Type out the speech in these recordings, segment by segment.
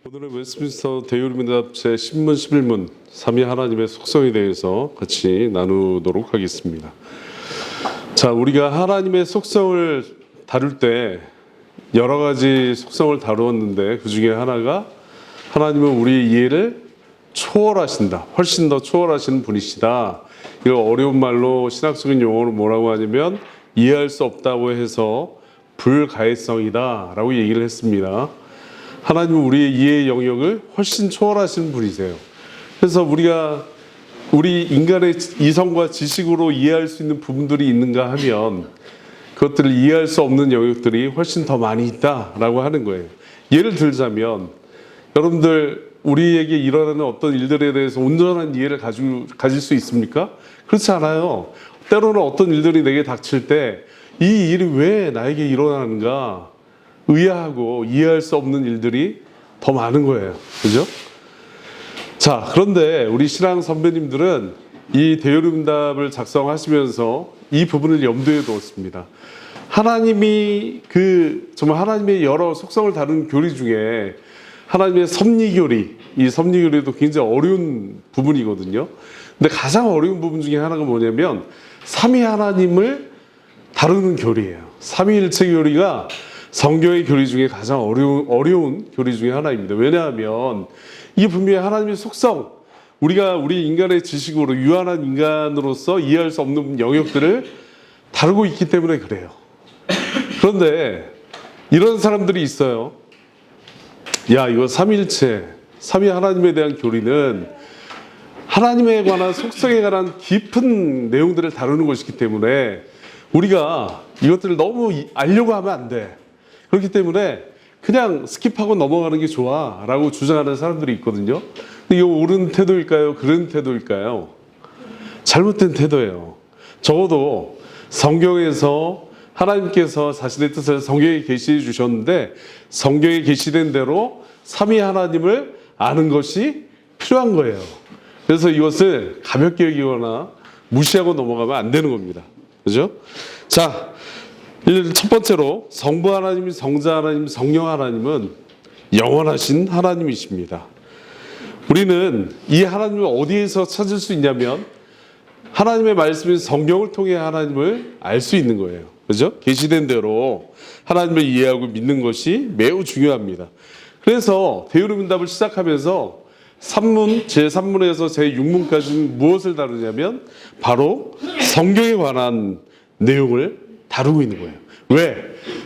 오늘은 웨스트민스터 대율문답 제10문 11문 삼위 하나님의 속성에 대해서 같이 나누도록 하겠습니다. 자, 우리가 하나님의 속성을 다룰 때 여러 가지 속성을 다루었는데 그 중에 하나가 하나님은 우리의 이해를 초월하신다. 훨씬 더 초월하시는 분이시다. 이걸 어려운 말로 신학적인 용어로 뭐라고 하냐면 이해할 수 없다고 해서 불가해성이다 라고 얘기를 했습니다. 하나님은 우리의 이해의 영역을 훨씬 초월하시는 분이세요. 그래서 우리 인간의 이성과 지식으로 이해할 수 있는 부분들이 있는가 하면 그것들을 이해할 수 없는 영역들이 훨씬 더 많이 있다라고 하는 거예요. 예를 들자면 여러분들 우리에게 일어나는 어떤 일들에 대해서 온전한 이해를 가질 수 있습니까? 그렇지 않아요. 때로는 어떤 일들이 내게 닥칠 때 이 일이 왜 나에게 일어나는가 의아하고 이해할 수 없는 일들이 더 많은 거예요. 그죠? 자, 그런데 우리 신앙 선배님들은 이 대요름답을 작성하시면서 이 부분을 염두에 두었습니다. 하나님이 정말 하나님의 여러 속성을 다루는 교리 중에 하나님의 섭리교리, 이 섭리교리도 굉장히 어려운 부분이거든요. 근데 가장 어려운 부분 중에 하나가 뭐냐면 삼위 하나님을 다루는 교리예요. 삼위일체 교리가 성경의 교리 중에 가장 어려운 교리 중에 하나입니다. 왜냐하면 이게 분명히 하나님의 속성, 우리 인간의 지식으로 유한한 인간으로서 이해할 수 없는 영역들을 다루고 있기 때문에 그래요. 그런데 이런 사람들이 있어요. 야, 이거 삼위일체, 삼위 하나님에 대한 교리는 하나님에 관한 속성에 관한 깊은 내용들을 다루는 것이기 때문에 우리가 이것들을 너무 알려고 하면 안 돼. 그렇기 때문에 그냥 스킵하고 넘어가는 게 좋아 라고 주장하는 사람들이 있거든요. 근데 이거 옳은 태도일까요? 그런 태도일까요? 잘못된 태도예요. 적어도 성경에서 하나님께서 자신의 뜻을 성경에 계시해 주셨는데 성경에 계시된 대로 삼위 하나님을 아는 것이 필요한 거예요. 그래서 이것을 가볍게 여기거나 무시하고 넘어가면 안 되는 겁니다. 그죠? 자, 첫 번째로 성부 하나님, 성자 하나님, 성령 하나님은 영원하신 하나님이십니다. 우리는 이 하나님을 어디에서 찾을 수 있냐면 하나님의 말씀인 성경을 통해 하나님을 알 수 있는 거예요. 그죠? 계시된 대로 하나님을 이해하고 믿는 것이 매우 중요합니다. 그래서 대요름답을 시작하면서 제3문에서 제6문까지는 무엇을 다루냐면 바로 성경에 관한 내용을 다루고 있는 거예요. 왜?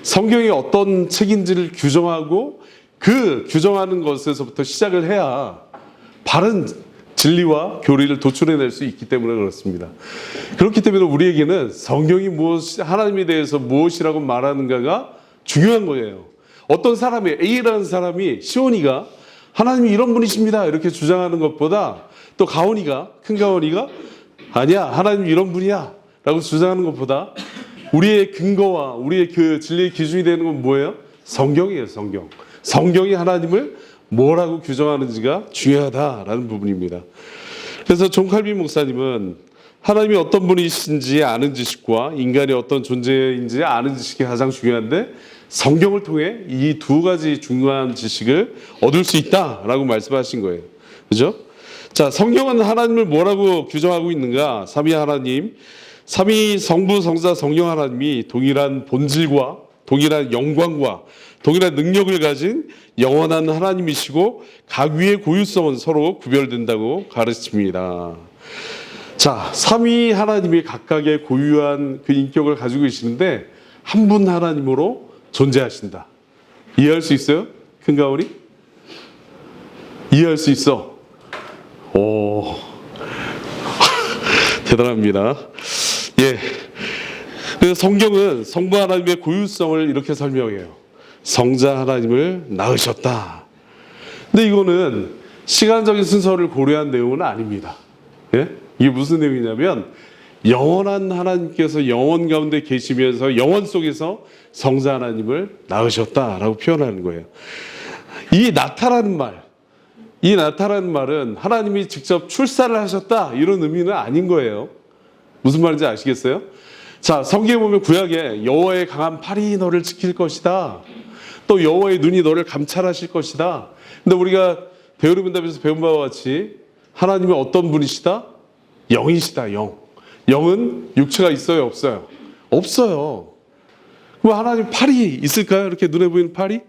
성경이 어떤 책인지를 규정하고 그 규정하는 것에서부터 시작을 해야 바른 진리와 교리를 도출해낼 수 있기 때문에 그렇습니다. 그렇기 때문에 우리에게는 성경이 하나님에 대해서 무엇이라고 말하는가가 중요한 거예요. 어떤 사람이 A라는 사람이 시온이가 하나님이 이런 분이십니다 이렇게 주장하는 것보다 또 큰 가온이가 아니야 하나님이 이런 분이야 라고 주장하는 것보다 우리의 근거와 우리의 그 진리의 기준이 되는 건 뭐예요? 성경이에요. 성경이 하나님을 뭐라고 규정하는지가 중요하다라는 부분입니다. 그래서 존 칼빈 목사님은 하나님이 어떤 분이신지 아는 지식과 인간이 어떤 존재인지 아는 지식이 가장 중요한데 성경을 통해 이 두 가지 중요한 지식을 얻을 수 있다라고 말씀하신 거예요. 그죠? 자, 성경은 하나님을 뭐라고 규정하고 있는가? 삼위 하나님, 삼위 성부, 성자, 성령 하나님이 동일한 본질과 동일한 영광과 동일한 능력을 가진 영원한 하나님이시고 각 위의 고유성은 서로 구별된다고 가르칩니다. 자, 삼위 하나님이 각각의 고유한 그 인격을 가지고 계시는데 한 분 하나님으로 존재하신다. 이해할 수 있어요? 큰가오리? 이해할 수 있어? 오, 대단합니다. 예. 그래서 성경은 성부 하나님의 고유성을 이렇게 설명해요. 성자 하나님을 낳으셨다. 근데 이거는 시간적인 순서를 고려한 내용은 아닙니다. 예? 이게 무슨 내용이냐면 영원한 하나님께서 영원 가운데 계시면서 영원 속에서 성자 하나님을 낳으셨다라고 표현하는 거예요. 이 낳다라는 말은 하나님이 직접 출산을 하셨다 이런 의미는 아닌 거예요. 무슨 말인지 아시겠어요? 자, 성경에 보면 구약에 여호와의 강한 팔이 너를 지킬 것이다. 또 여호와의 눈이 너를 감찰하실 것이다. 근데 우리가 베드로문답에서 배운 바와 같이 하나님이 어떤 분이시다? 영이시다. 영. 영은 육체가 있어요, 없어요? 없어요. 그럼 하나님 팔이 있을까요? 이렇게 눈에 보이는 팔이?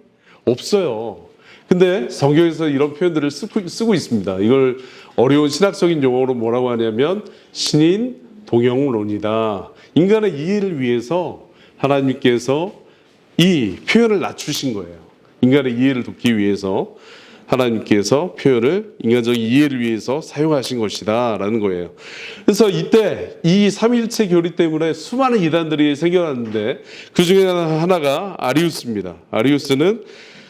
없어요. 근데 성경에서 이런 표현들을 쓰고 있습니다. 이걸 어려운 신학적인 용어로 뭐라고 하냐면 신인 동영론이다. 인간의 이해를 위해서 하나님께서 이 표현을 낮추신 거예요. 인간의 이해를 돕기 위해서 하나님께서 표현을 인간적인 이해를 위해서 사용하신 것이다 라는 거예요. 그래서 이때 이 삼위일체 교리 때문에 수많은 이단들이 생겨났는데 그 중에 하나가 아리우스입니다. 아리우스는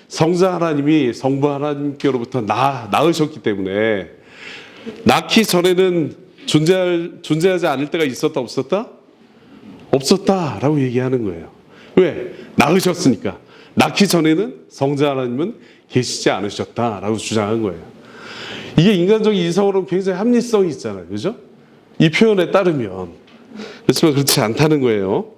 성자 하나님이 성부 하나님께로부터 낳으셨기 때문에 낳기 전에는 존재하지 않을 때가 있었다 없었다? 없었다라고 얘기하는 거예요. 왜? 낳으셨으니까. 낳기 전에는 성자 하나님은 계시지 않으셨다라고 주장한 거예요. 이게 인간적인 이성으로는 굉장히 합리성이 있잖아요. 그죠? 이 표현에 따르면. 그렇지만 그렇지 않다는 거예요.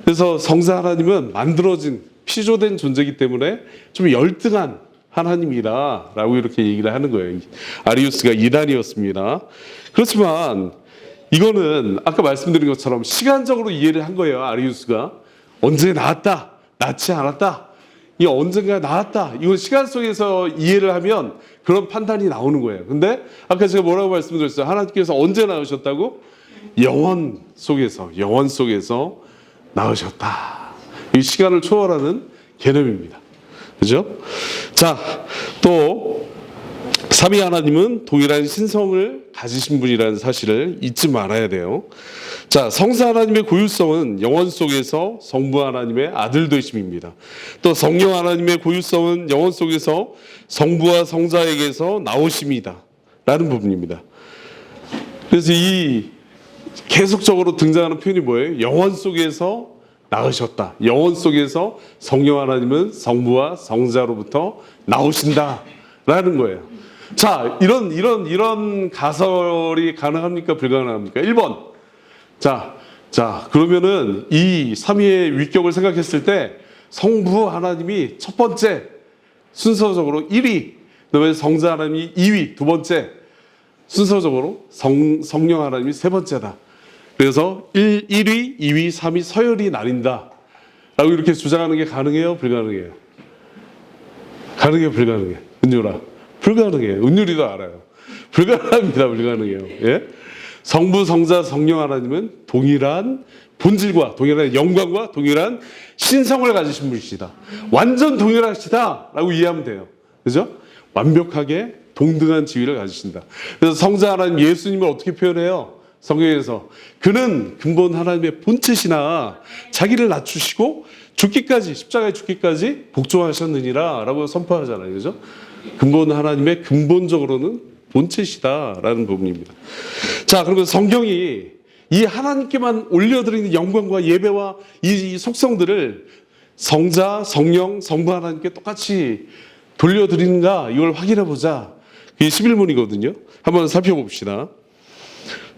그래서 성자 하나님은 만들어진 피조된 존재이기 때문에 좀 열등한 하나님이라고 이렇게 얘기를 하는 거예요. 아리우스가 이단이었습니다. 그렇지만 이거는 아까 말씀드린 것처럼 시간적으로 이해를 한 거예요. 아리우스가 언제 낳았다, 낳지 않았다, 이 언젠가 낳았다. 이건 시간 속에서 이해를 하면 그런 판단이 나오는 거예요. 근데 아까 제가 뭐라고 말씀드렸어요? 하나님께서 언제 낳으셨다고? 영원 속에서 낳으셨다. 이 시간을 초월하는 개념입니다. 그죠? 자, 또 삼위 하나님은 동일한 신성을 가지신 분이라는 사실을 잊지 말아야 돼요. 자, 성자 하나님의 고유성은 영원 속에서 성부 하나님의 아들 되심입니다. 또 성령 하나님의 고유성은 영원 속에서 성부와 성자에게서 나오심이다 라는 부분입니다. 그래서 이 계속적으로 등장하는 표현이 뭐예요? 영원 속에서 낳으셨다. 영원 속에서 성령 하나님은 성부와 성자로부터 나오신다 라는 거예요. 자, 이런 가설이 가능합니까? 불가능합니까? 1번. 자, 그러면은 이 삼위의 위격을 생각했을 때 성부 하나님이 첫 번째 순서적으로 1위, 그다음에 성자 하나님이 2위, 두 번째 순서적으로 성령 하나님이 세 번째다. 그래서 1위, 2위, 3위 서열이 나뉜다 라고 이렇게 주장하는 게 가능해요? 불가능해요? 가능해요? 불가능해요? 은유라? 불가능해요. 은유리도 알아요. 불가능합니다. 불가능해요. 예? 성부, 성자, 성령 하나님은 동일한 본질과 동일한 영광과 동일한 신성을 가지신 분이시다. 완전 동일하시다 라고 이해하면 돼요. 그죠? 완벽하게 동등한 지위를 가지신다. 그래서 성자 하나님 예수님을 어떻게 표현해요? 성경에서 그는 근본 하나님의 본체시나 자기를 낮추시고 죽기까지, 십자가에 죽기까지 복종하셨느니라 라고 선포하잖아요. 그죠? 근본 하나님의 근본적으로는 본체시다라는 부분입니다. 자, 그러면 성경이 이 하나님께만 올려드리는 영광과 예배와 이 속성들을 성자, 성령, 성부 하나님께 똑같이 돌려드리는가 이걸 확인해 보자. 이게 11문이거든요. 한번 살펴봅시다.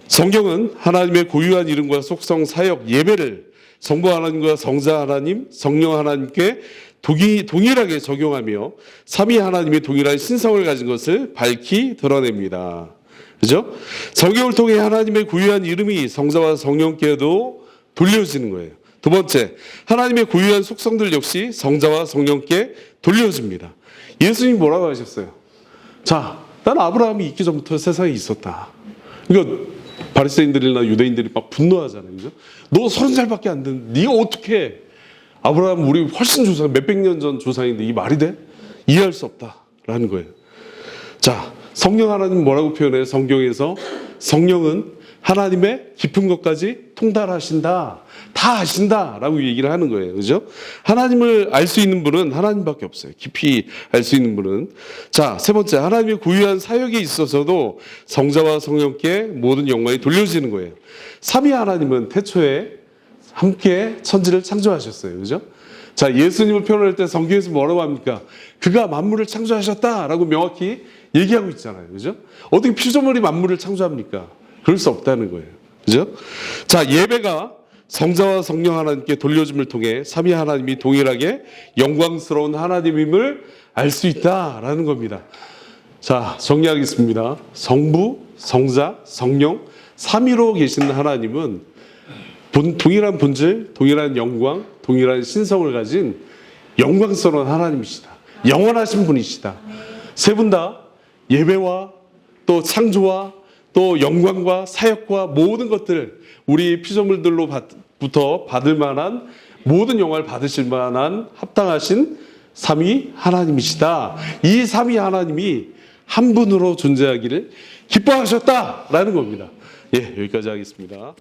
성경은 하나님의 고유한 이름과 속성, 사역, 예배를 성부 하나님과 성자 하나님, 성령 하나님께 동일하게 적용하며 삼위 하나님의 동일한 신성을 가진 것을 밝히 드러냅니다. 그죠? 성경을 통해 하나님의 고유한 이름이 성자와 성령께도 돌려지는 거예요. 두 번째, 하나님의 고유한 속성들 역시 성자와 성령께 돌려집니다. 예수님이 뭐라고 하셨어요? 자, 나는 아브라함이 있기 전부터 세상에 있었다. 그러니까 바리새인들이나 유대인들이 막 분노하잖아요. 그죠? 너 30살밖에 안 됐는데 네가 어떻게 아브라함 우리 훨씬 조상 몇백 년 전 조상인데 이 말이 돼? 이해할 수 없다라는 거예요. 자, 성령 하나님 뭐라고 표현해요? 성경에서 성령은 하나님의 깊은 것까지 통달하신다, 다 아신다라고 얘기를 하는 거예요. 그죠? 하나님을 알 수 있는 분은 하나님밖에 없어요. 깊이 알 수 있는 분은. 자, 세 번째, 하나님의 고유한 사역에 있어서도 성자와 성령께 모든 영광이 돌려지는 거예요. 삼위 하나님은 태초에 함께 천지를 창조하셨어요. 그죠? 자, 예수님을 표현할 때 성경에서 뭐라고 합니까? 그가 만물을 창조하셨다라고 명확히 얘기하고 있잖아요. 그죠? 어떻게 피조물이 만물을 창조합니까? 그럴 수 없다는 거예요. 그죠? 자, 예배가 성자와 성령 하나님께 돌려줌을 통해 삼위 하나님이 동일하게 영광스러운 하나님임을 알 수 있다라는 겁니다. 자, 정리하겠습니다. 성부, 성자, 성령, 삼위로 계신 하나님은 동일한 본질, 동일한 영광, 동일한 신성을 가진 영광스러운 하나님이시다. 영원하신 분이시다. 세 분 다 예배와 또 창조와 또 영광과 사역과 모든 것들, 우리 피조물들로부터 받을 만한 모든 영광을 받으실 만한 합당하신 삼위 하나님이시다. 이 삼위 하나님이 한 분으로 존재하기를 기뻐하셨다라는 겁니다. 예, 여기까지 하겠습니다.